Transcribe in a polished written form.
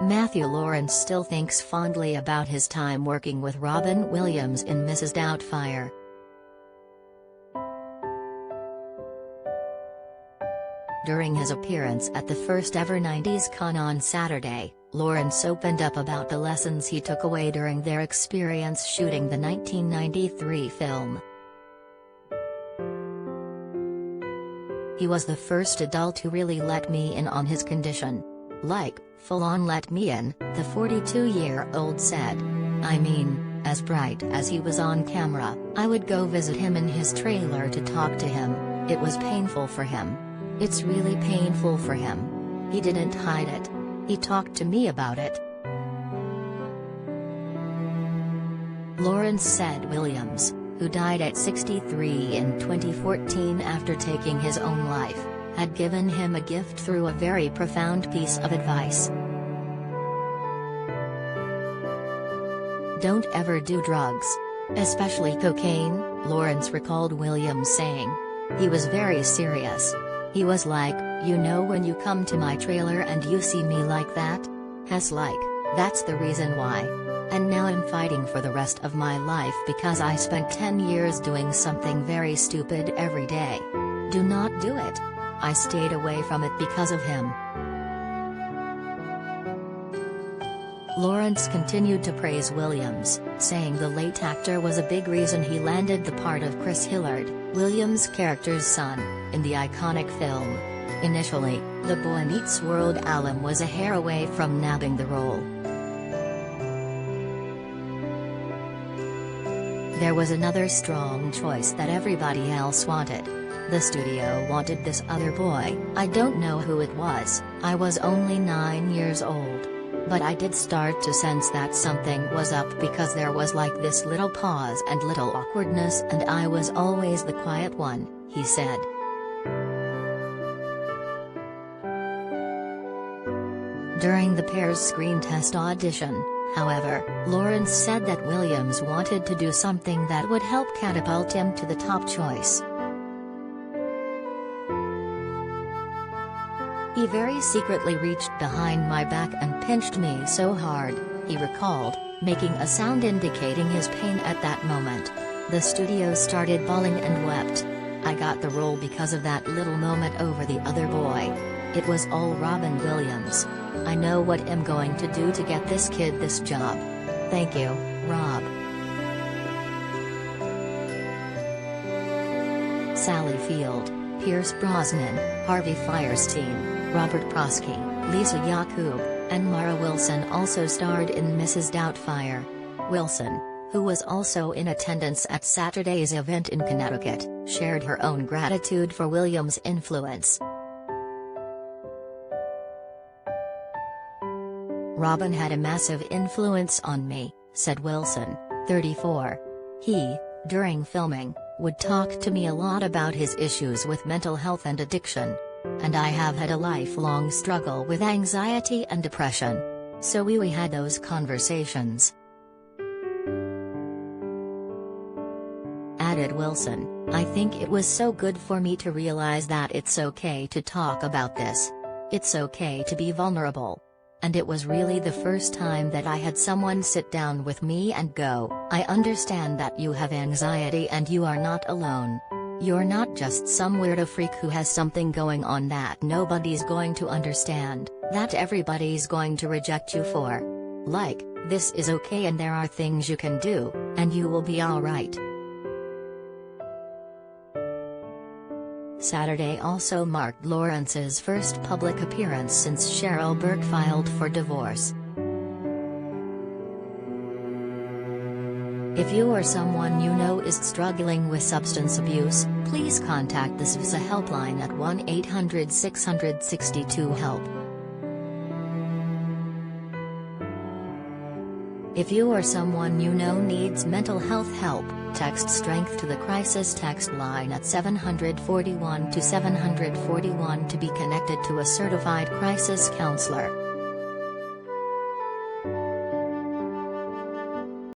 Matthew Lawrence still thinks fondly about his time working with Robin Williams in Mrs. Doubtfire. During his appearance at the first ever 90s Con on Saturday, Lawrence opened up about the lessons he took away during their experience shooting the 1993 film. He was the first adult who really let me in on his condition. Like, full-on let me in, the 42-year-old said. I mean, as bright as he was on camera, I would go visit him in his trailer to talk to him. It was painful for him. It's really painful for him. He didn't hide it. He talked to me about it. Lawrence said Williams, who died at 63 in 2014 after taking his own life, had given him a gift through a very profound piece of advice. Don't ever do drugs. Especially cocaine, Lawrence recalled Williams saying. He was very serious. He was like, you know when you come to my trailer and you see me like that? Has like, that's the reason why. And now I'm fighting for the rest of my life because I spent 10 years doing something very stupid every day. Do not do it. I stayed away from it because of him. Lawrence continued to praise Williams, saying the late actor was a big reason he landed the part of Chris Hillard, Williams' character's son, in the iconic film. Initially, the Boy Meets World alum was a hair away from nabbing the role. There was another strong choice that everybody else wanted. The studio wanted this other boy. I don't know who it was, I was only 9 years old. But I did start to sense that something was up because there was like this little pause and little awkwardness, and I was always the quiet one, he said. During the pair's screen test audition, however, Lawrence said that Williams wanted to do something that would help catapult him to the top choice. He very secretly reached behind my back and pinched me so hard, he recalled, making a sound indicating his pain at that moment. The studio started bawling and wept. I got the role because of that little moment over the other boy. It was all Robin Williams. I know what I'm going to do to get this kid this job. Thank you, Rob. Sally Field, Pierce Brosnan, Harvey Fierstein, Robert Prosky, Lisa Yacoub, and Mara Wilson also starred in Mrs. Doubtfire. Wilson, who was also in attendance at Saturday's event in Connecticut, shared her own gratitude for Williams' influence. Robin had a massive influence on me, said Wilson, 34. He, during filming, would talk to me a lot about his issues with mental health and addiction. And I have had a lifelong struggle with anxiety and depression. So we had those conversations. Added Wilson, I think it was so good for me to realize that it's okay to talk about this. It's okay to be vulnerable. And it was really the first time that I had someone sit down with me and go, I understand that you have anxiety and you are not alone. You're not just some weirdo freak who has something going on that nobody's going to understand, that everybody's going to reject you for. Like, this is okay and there are things you can do, and you will be alright. Saturday also marked Lawrence's first public appearance since Cheryl Burke filed for divorce. If you or someone you know is struggling with substance abuse, please contact the SVSA helpline at 1-800-662-HELP. If you or someone you know needs mental health help, text STRENGTH to the crisis text line at 741 to 741 to be connected to a certified crisis counselor.